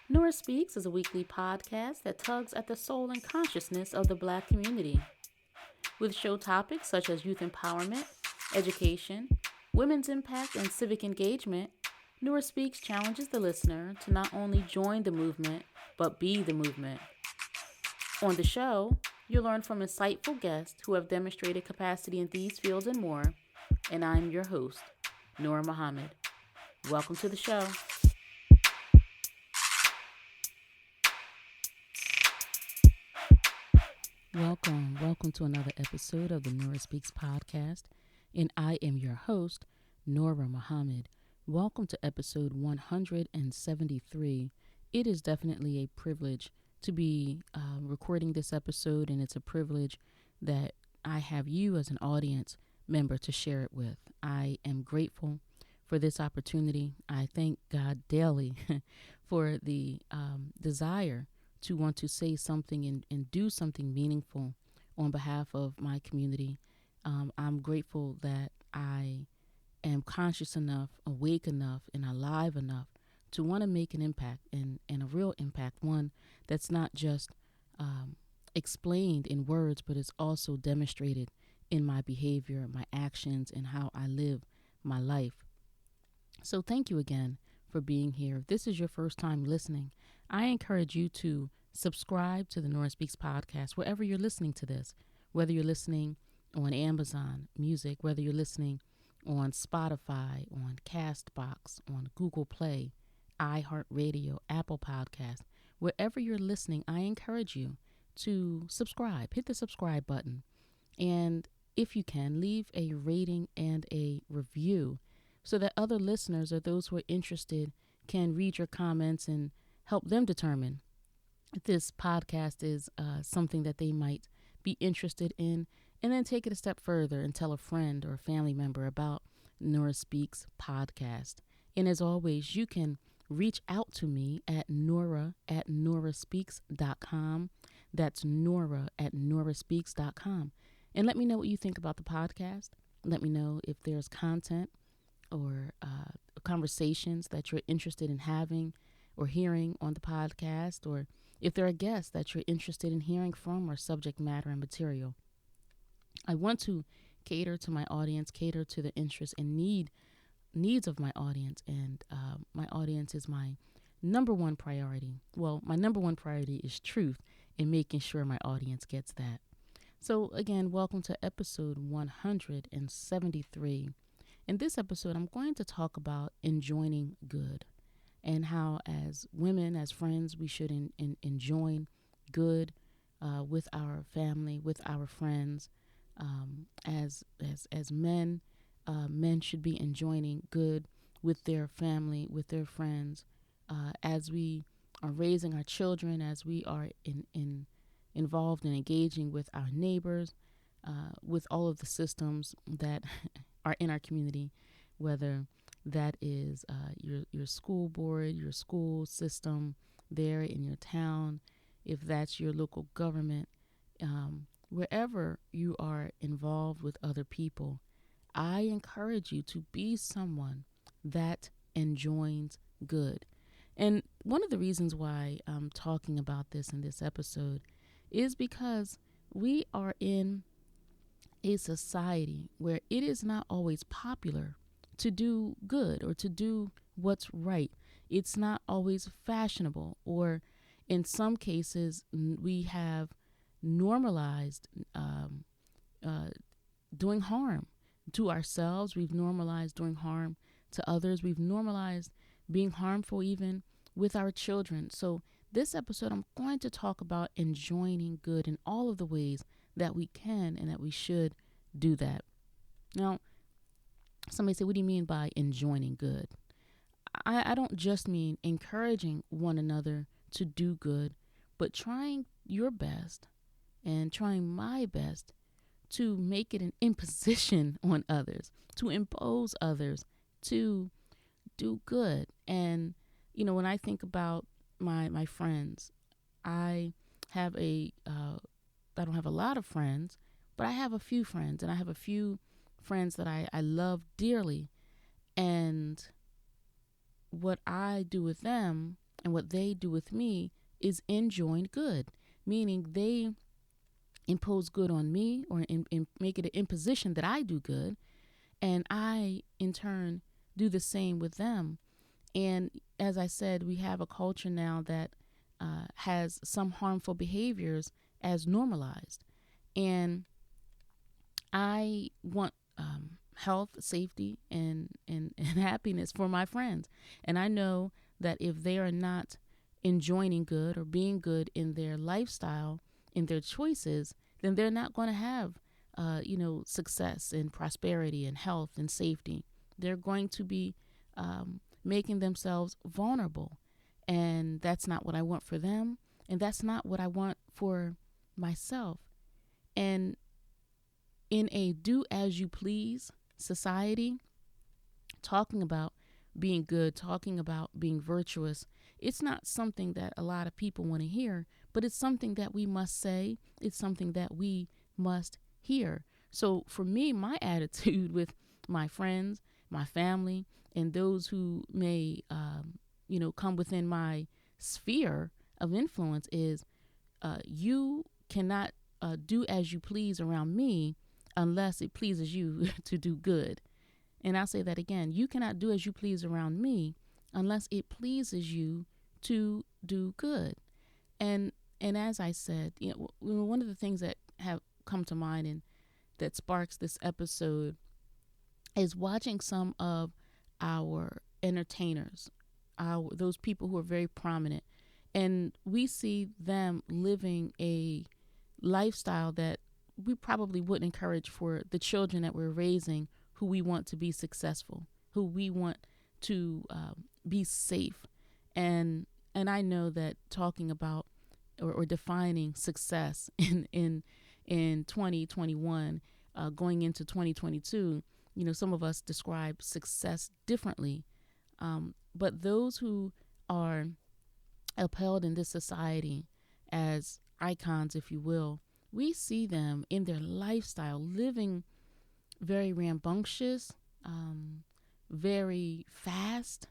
Nora Speaks is a weekly podcast that tugs at the soul and consciousness of the Black community. With show topics such as youth empowerment, education, women's impact, and civic engagement, Nora Speaks challenges the listener to not only join the movement, but be the movement. On the show, you'll learn from insightful guests who have demonstrated capacity in these fields and more, and I'm your host, Nora Muhammad. Welcome to the show. Welcome to another episode of the Nora Speaks podcast, and I am your host, Nora Muhammad. Welcome to episode 173. It is definitely a privilege to be recording this episode, and it's a privilege that I have you as an audience member to share it with. I am grateful for this opportunity. I thank God daily for the desire to want to say something and do something meaningful on behalf of my community. I'm grateful that I am conscious enough, awake enough, and alive enough to want to make an impact and a real impact, one that's not just explained in words, but is also demonstrated in my behavior, my actions, and how I live my life. So thank you again for being here. If this is your first time listening, I encourage you to subscribe to the Nora Speaks podcast wherever you're listening to this, whether you're listening on Amazon Music, whether you're listening on Spotify, on Castbox, on Google Play, iHeartRadio, Apple Podcast. Wherever you're listening, I encourage you to subscribe. Hit the subscribe button. And if you can, leave a rating and a review so that other listeners or those who are interested can read your comments and help them determine if this podcast is something that they might be interested in, and then take it a step further and tell a friend or a family member about Nora Speaks podcast. And as always, you can reach out to me at nora@noraspeaks.com. That's nora@noraspeaks.com. And let me know what you think about the podcast. Let me know if there's content or conversations that you're interested in having or hearing on the podcast, or if there are guests that you're interested in hearing from, or subject matter and material. I want to cater to my audience, cater to the interests and needs of my audience, and my audience is my number one priority. Well, my number one priority is truth and making sure my audience gets that. So again, welcome to episode 173. In this episode, I'm going to talk about enjoining good, and how as women, as friends, we should enjoin good with our family, with our friends. As men, men should be enjoining good with their family, with their friends, as we are raising our children, as we are involved in engaging with our neighbors, with all of the systems that are in our community, whether that is your school board, your school system there in your town, if that's your local government, wherever you are involved with other people, I encourage you to be someone that enjoins good. And one of the reasons why I'm talking about this in this episode is because we are in a society where it is not always popular to do good or to do what's right. It's not always fashionable, or in some cases, we have normalized doing harm to ourselves. We've normalized doing harm to others. We've normalized being harmful even with our children. So this episode, I'm going to talk about enjoining good in all of the ways that we can and that we should do that. Now, somebody say, what do you mean by enjoining good? I don't just mean encouraging one another to do good, but trying your best and trying my best to make it an imposition on others, to impose others to do good. And, when I think about my friends, I have I don't have a lot of friends, but I have a few friends, and I have a few friends that I love dearly. And what I do with them and what they do with me is enjoin good, meaning they impose good on me or make it an imposition that I do good, and I in turn do the same with them. And as I said, we have a culture now that has some harmful behaviors as normalized. And I want health, safety, and happiness for my friends. And I know that if they are not enjoining good or being good in their lifestyle, in their choices, then they're not going to have, success and prosperity and health and safety. They're going to be making themselves vulnerable. And that's not what I want for them. And that's not what I want for myself. And in a do as you please society, talking about being good, talking about being virtuous, it's not something that a lot of people want to hear, but it's something that we must say. It's something that we must hear. So for me, my attitude with my friends, my family, and those who may, come within my sphere of influence is you cannot do as you please around me unless it pleases you to do good. And I'll say that again. You cannot do as you please around me unless it pleases you to do good. And as I said, one of the things that have come to mind and that sparks this episode is watching some of our entertainers, those people who are very prominent, and we see them living a lifestyle that we probably wouldn't encourage for the children that we're raising, who we want to be successful, who we want to be safe. And I know that talking about or defining success in 2021, going into 2022, some of us describe success differently. But those who are upheld in this society as icons, if you will, we see them in their lifestyle living very rambunctious, very fast,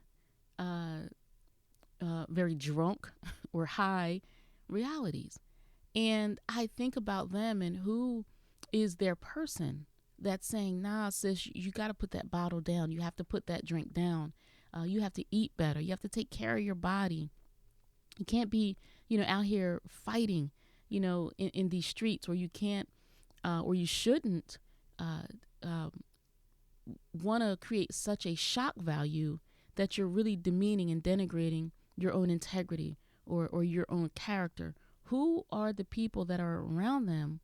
very drunk or high realities. And I think about them and who is their person that's saying, nah, sis, you got to put that bottle down. You have to put that drink down. You have to eat better. You have to take care of your body. You can't be, out here fighting, in these streets, or you can't, or you shouldn't want to create such a shock value that you're really demeaning and denigrating your own integrity or your own character. Who are the people that are around them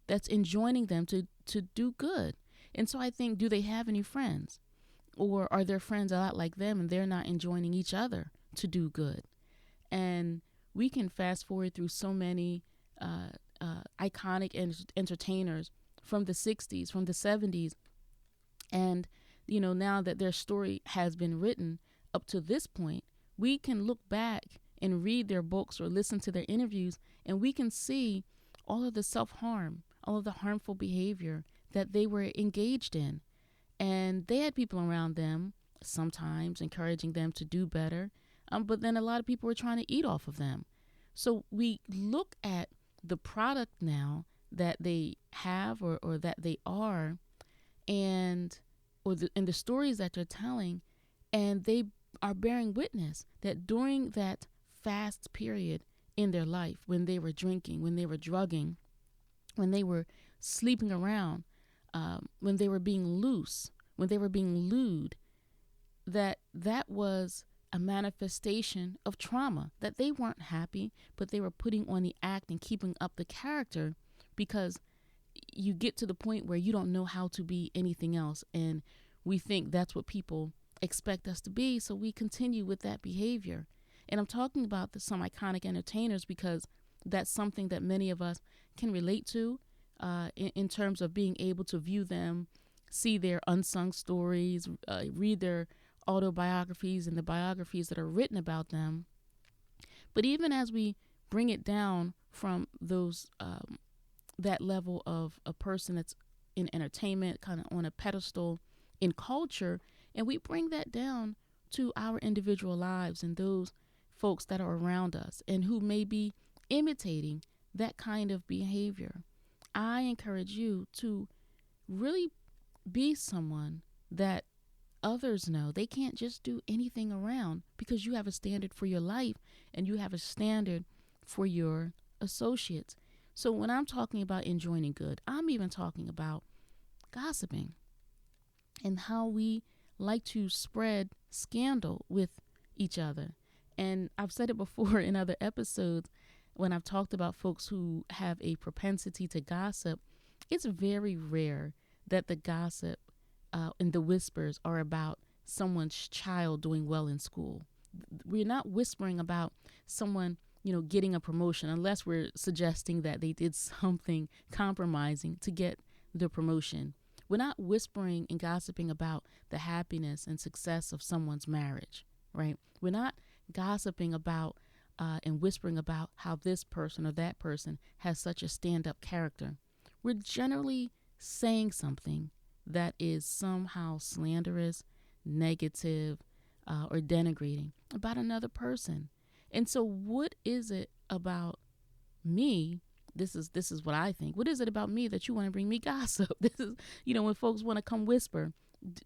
that's enjoining them to do good? And so I think, do they have any friends? Or are their friends a lot like them and they're not enjoining each other to do good? And we can fast forward through so many iconic entertainers from the 60s, from the 70s. And, now that their story has been written up to this point, we can look back and read their books or listen to their interviews, and we can see all of the self-harm, all of the harmful behavior that they were engaged in. And they had people around them sometimes encouraging them to do better, but then a lot of people were trying to eat off of them. So we look at the product now that they have or that they are, and the stories that they're telling, and they are bearing witness that during that fast period in their life, when they were drinking, when they were drugging, when they were sleeping around, when they were being loose, when they were being lewd, that was a manifestation of trauma, that they weren't happy, but they were putting on the act and keeping up the character, because you get to the point where you don't know how to be anything else. And we think that's what people expect us to be. So we continue with that behavior. And I'm talking about some iconic entertainers because that's something that many of us can relate to in terms of being able to view them, see their unsung stories, read their autobiographies and the biographies that are written about them. But even as we bring it down from those that level of a person that's in entertainment, kind of on a pedestal in culture, and we bring that down to our individual lives and those folks that are around us and who may be imitating that kind of behavior. I encourage you to really be someone that others know they can't just do anything around, because you have a standard for your life and you have a standard for your associates. So when I'm talking about enjoining good, I'm even talking about gossiping and how we like to spread scandal with each other. And I've said it before in other episodes when I've talked about folks who have a propensity to gossip. It's very rare that the gossip and the whispers are about someone's child doing well in school. We're not whispering about someone, getting a promotion, unless we're suggesting that they did something compromising to get the promotion. We're not whispering and gossiping about the happiness and success of someone's marriage, right? We're not gossiping about and whispering about how this person or that person has such a stand-up character. We're generally saying something that is somehow slanderous, negative, or denigrating about another person. And so what is it about me? This is what I think. What is it about me that you want to bring me gossip? This is, when folks want to come whisper,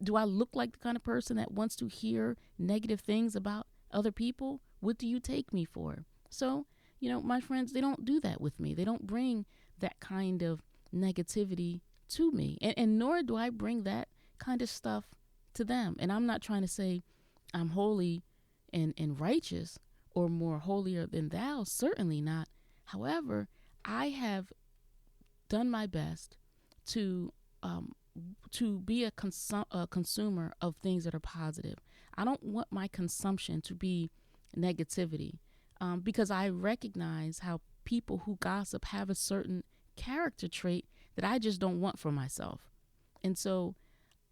do I look like the kind of person that wants to hear negative things about other people? What do you take me for? So, my friends, they don't do that with me. They don't bring that kind of negativity to me. And nor do I bring that kind of stuff to them. And I'm not trying to say I'm holy and righteous or more holier than thou. Certainly not. However, I have done my best to be a consumer of things that are positive. I don't want my consumption to be negativity, because I recognize how people who gossip have a certain character trait that I just don't want for myself. And so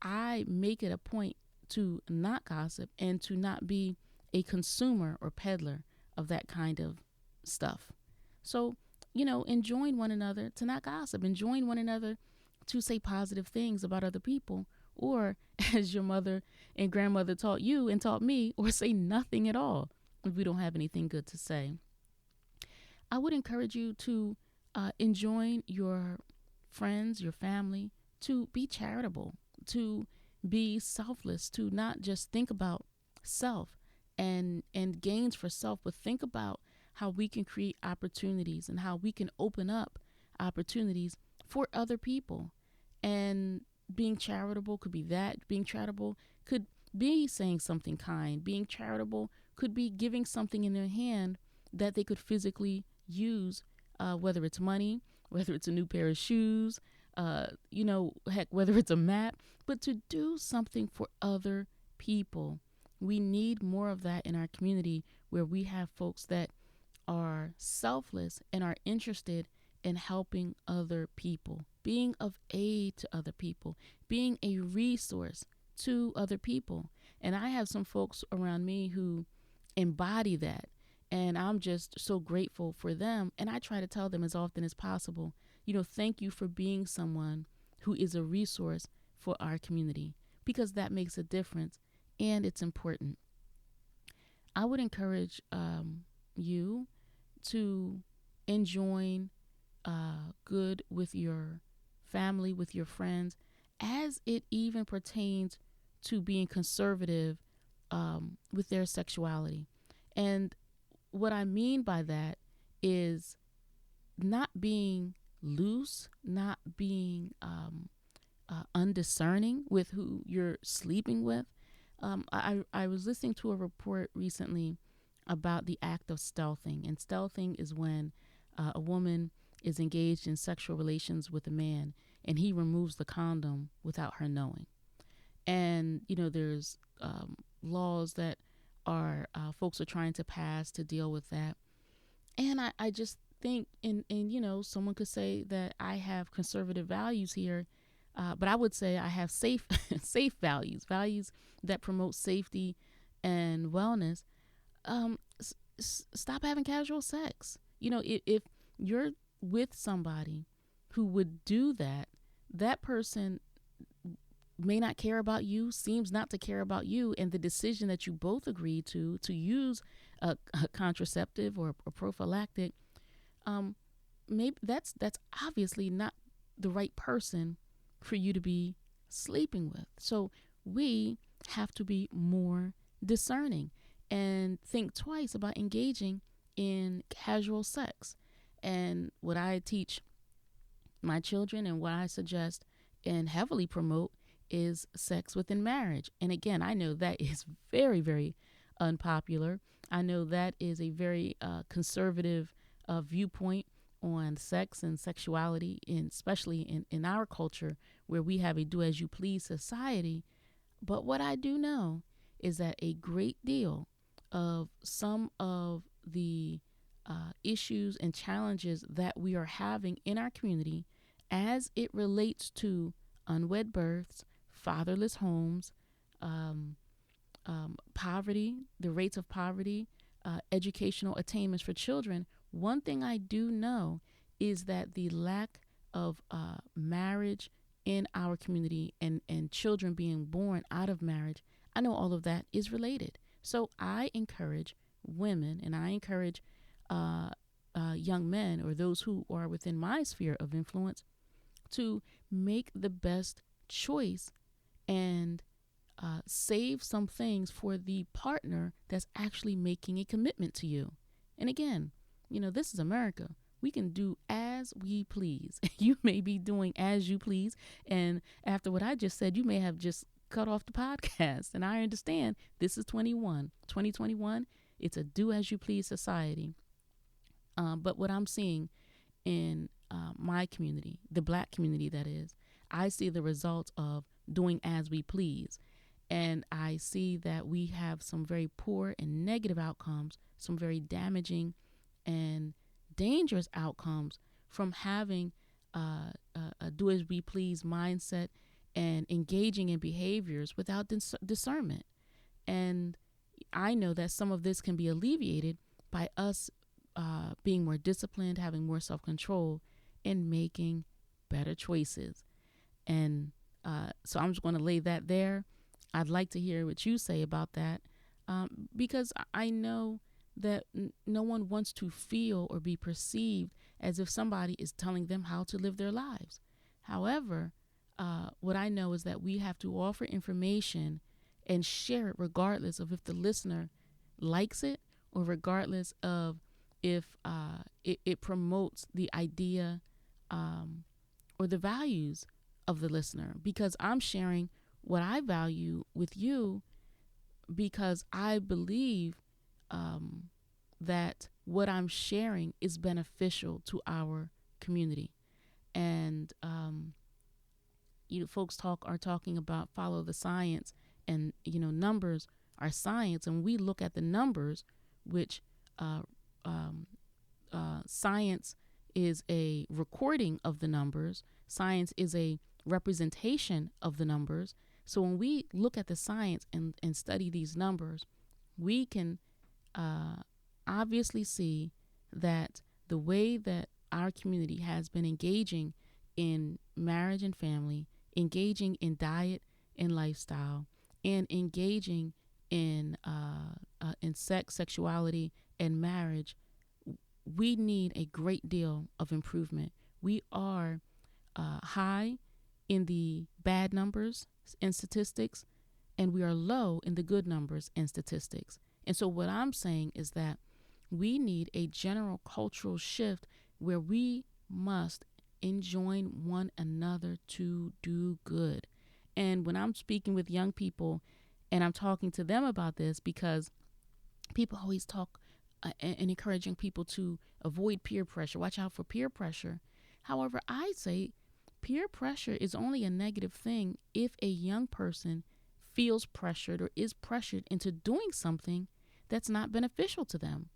I make it a point to not gossip and to not be a consumer or peddler of that kind of stuff. So, enjoin one another to not gossip, enjoin one another to say positive things about other people, or as your mother and grandmother taught you and taught me, or say nothing at all if we don't have anything good to say. I would encourage you to enjoin your friends, your family, to be charitable, to be selfless, to not just think about self and gains for self, but think about how we can create opportunities and how we can open up opportunities for other people. And being charitable could be that. Being charitable could be saying something kind. Being charitable could be giving something in their hand that they could physically use, whether it's money, whether it's a new pair of shoes, heck, whether it's a map, but to do something for other people. We need more of that in our community, where we have folks that are selfless and are interested in helping other people, being of aid to other people, being a resource to other people. And I have some folks around me who embody that. And I'm just so grateful for them. And I try to tell them as often as possible, thank you for being someone who is a resource for our community, because that makes a difference and it's important. I would encourage you to enjoin good with your family, with your friends, as it even pertains to being conservative with their sexuality. And what I mean by that is not being loose, not being undiscerning with who you're sleeping with. I was listening to a report recently about the act of stealthing. And stealthing is when a woman is engaged in sexual relations with a man and he removes the condom without her knowing. And, there's laws that are folks are trying to pass to deal with that. And I just think, and someone could say that I have conservative values here, but I would say I have safe values that promote safety and wellness. Stop having casual sex. If you're with somebody who would do that, that person may not care about you, seems not to care about you, and the decision that you both agreed to use a contraceptive or a prophylactic, maybe that's obviously not the right person for you to be sleeping with. So we have to be more discerning and think twice about engaging in casual sex. And what I teach my children and what I suggest and heavily promote is sex within marriage. And again, I know that is very, very unpopular. I know that is a very conservative viewpoint on sex and sexuality, especially in our culture where we have a do as you please society. But what I do know is that a great deal of some of the issues and challenges that we are having in our community as it relates to unwed births, fatherless homes, um, poverty, the rates of poverty, educational attainments for children. One thing I do know is that the lack of marriage in our community and children being born out of marriage, I know all of that is related. So I encourage women and I encourage young men or those who are within my sphere of influence to make the best choice and save some things for the partner that's actually making a commitment to you. And again, this is America. We can do as we please. You may be doing as you please. And after what I just said, you may have just cut off the podcast. And I understand this is 2021. It's a do as you please society. But what I'm seeing in my community, the Black community that is, I see the results of doing as we please. And I see that we have some very poor and negative outcomes, some very damaging and dangerous outcomes from having a do as we please mindset and engaging in behaviors without discernment. And I know that some of this can be alleviated by us being more disciplined, having more self-control, and making better choices. And so I'm just going to lay that there. I'd like to hear what you say about that, because I know that no one wants to feel or be perceived as if somebody is telling them how to live their lives. However, what I know is that we have to offer information and share it regardless of if the listener likes it or regardless of if it promotes the idea or the values of the listener, because I'm sharing what I value with you because I believe that what I'm sharing is beneficial to our community. And folks are talking about follow the science, and numbers are science, and we look at the numbers, which science is a recording of the numbers. Science is a representation of the numbers. So when we look at the science and study these numbers, we can obviously see that the way that our community has been engaging in marriage and family, engaging in diet and lifestyle, and engaging in sex, sexuality, and marriage, we need a great deal of improvement. We are high in the bad numbers and statistics, and we are low in the good numbers and statistics. And so what I'm saying is that we need a general cultural shift where we must enjoin one another to do good. And when I'm speaking with young people and I'm talking to them about this, because people always talk and encouraging people to avoid peer pressure, watch out for peer pressure. However, I say peer pressure is only a negative thing if a young person feels pressured or is pressured into doing something that's not beneficial to them.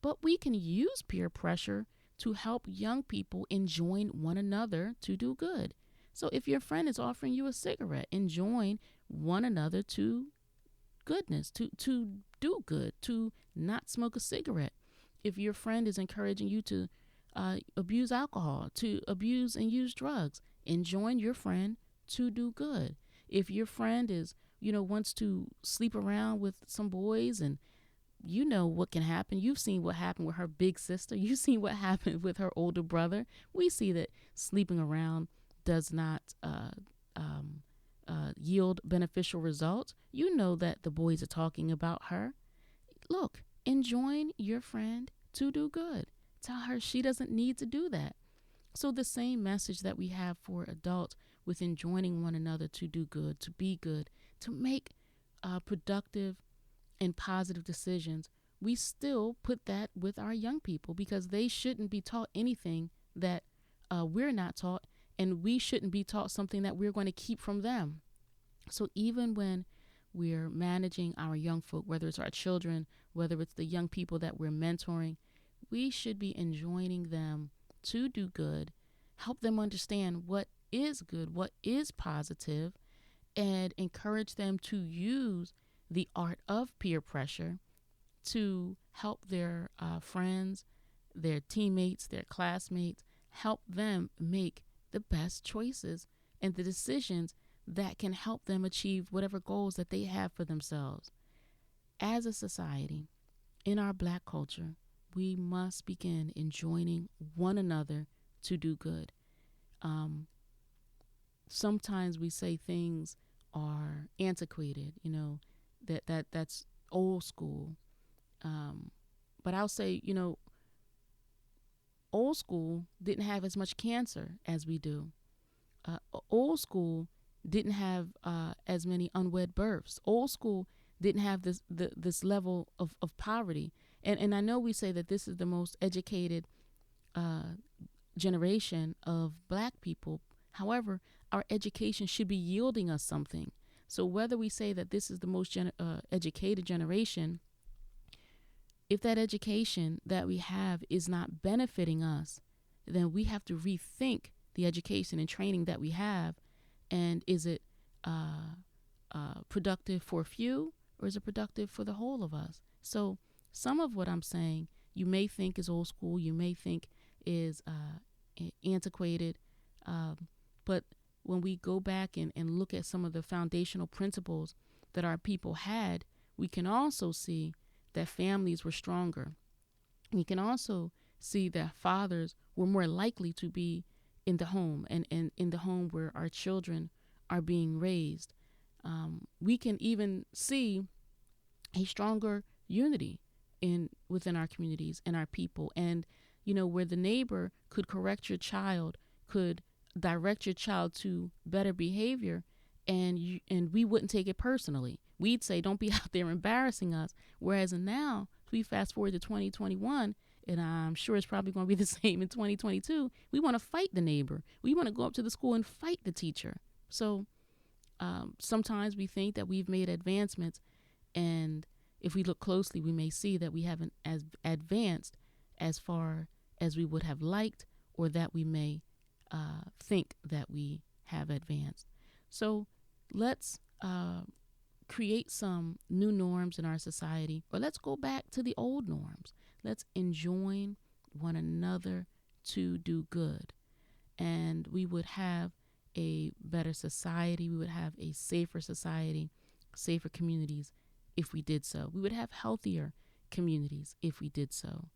But we can use peer pressure to help young people enjoin one another to do good. So if your friend is offering you a cigarette, enjoin one another to goodness, to do good, to not smoke a cigarette. If your friend is encouraging you to abuse alcohol, to abuse and use drugs, enjoin your friend to do good. If your friend is, wants to sleep around with some boys and you know what can happen. You've seen what happened with her big sister. You've seen what happened with her older brother. We see that sleeping around does not yield beneficial results. You know that the boys are talking about her. Look, enjoin your friend to do good. Tell her she doesn't need to do that. So the same message that we have for adults with enjoining one another to do good, to be good, to make productive and positive decisions, we still put that with our young people, because they shouldn't be taught anything that we're not taught, and we shouldn't be taught something that we're going to keep from them. So even when we're managing our young folk, whether it's our children, whether it's the young people that we're mentoring, we should be enjoining them to do good, help them understand what is good, what is positive, and encourage them to use the art of peer pressure to help their friends, their teammates, their classmates, help them make the best choices and the decisions that can help them achieve whatever goals that they have for themselves. As a society, in our Black culture, we must begin enjoining one another to do good. Sometimes we say things are antiquated, that's old school. But I'll say, old school didn't have as much cancer as we do. Old school didn't have as many unwed births. Old school didn't have this level of poverty. And I know we say that this is the most educated generation of Black people. However, our education should be yielding us something. So whether we say that this is the most educated generation, if that education that we have is not benefiting us, then we have to rethink the education and training that we have. And is it productive for a few, or is it productive for the whole of us? So some of what I'm saying you may think is old school, you may think is antiquated, but when we go back and look at some of the foundational principles that our people had, we can also see that families were stronger. We can also see that fathers were more likely to be in the home, and in the home where our children are being raised. We can even see a stronger unity within our communities and our people. And, where the neighbor could correct your child, could direct your child to better behavior, and we wouldn't take it personally. We'd say, don't be out there embarrassing us. Whereas now, if we fast forward to 2021, and I'm sure it's probably going to be the same in 2022, we want to fight the neighbor. We want to go up to the school and fight the teacher. So sometimes we think that we've made advancements, and if we look closely, we may see that we haven't as advanced as far as we would have liked, or that we may think that we have advanced. So let's create some new norms in our society, or let's go back to the old norms. Let's enjoin one another to do good. And we would have a better society. We would have a safer society, safer communities if we did so. We would have healthier communities if we did so.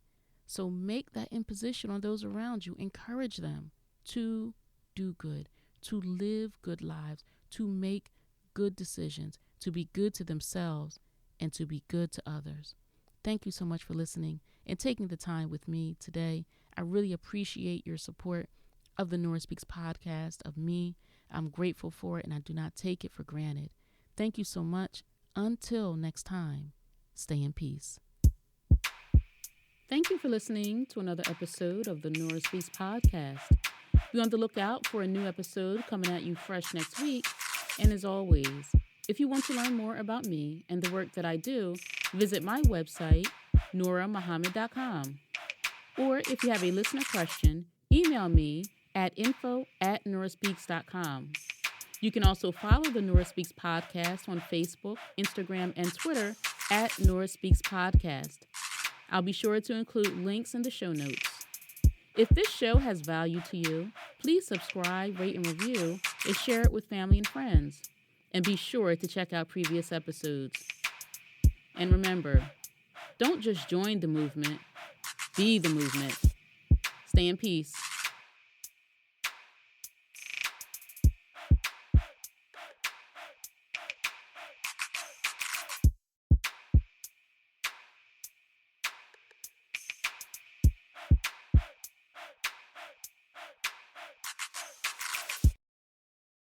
So make that imposition on those around you. Encourage them to do good, to live good lives, to make good decisions, to be good to themselves, and to be good to others. Thank you so much for listening and taking the time with me today. I really appreciate your support of the Nora Speaks podcast, of me. I'm grateful for it, and I do not take it for granted. Thank you so much. Until next time, stay in peace. Thank you for listening to another episode of the Nora Speaks podcast. Be on the lookout for a new episode coming at you fresh next week. And as always, if you want to learn more about me and the work that I do, visit my website, norahmuhammad.com. Or if you have a listener question, email me at info@norahspeaks.com. You can also follow the Nora Speaks podcast on Facebook, Instagram, and Twitter at Nora Speaks Podcast. I'll be sure to include links in the show notes. If this show has value to you, please subscribe, rate, and review, and share it with family and friends. And be sure to check out previous episodes. And remember, Don't just join the movement, be the movement. Stay in peace.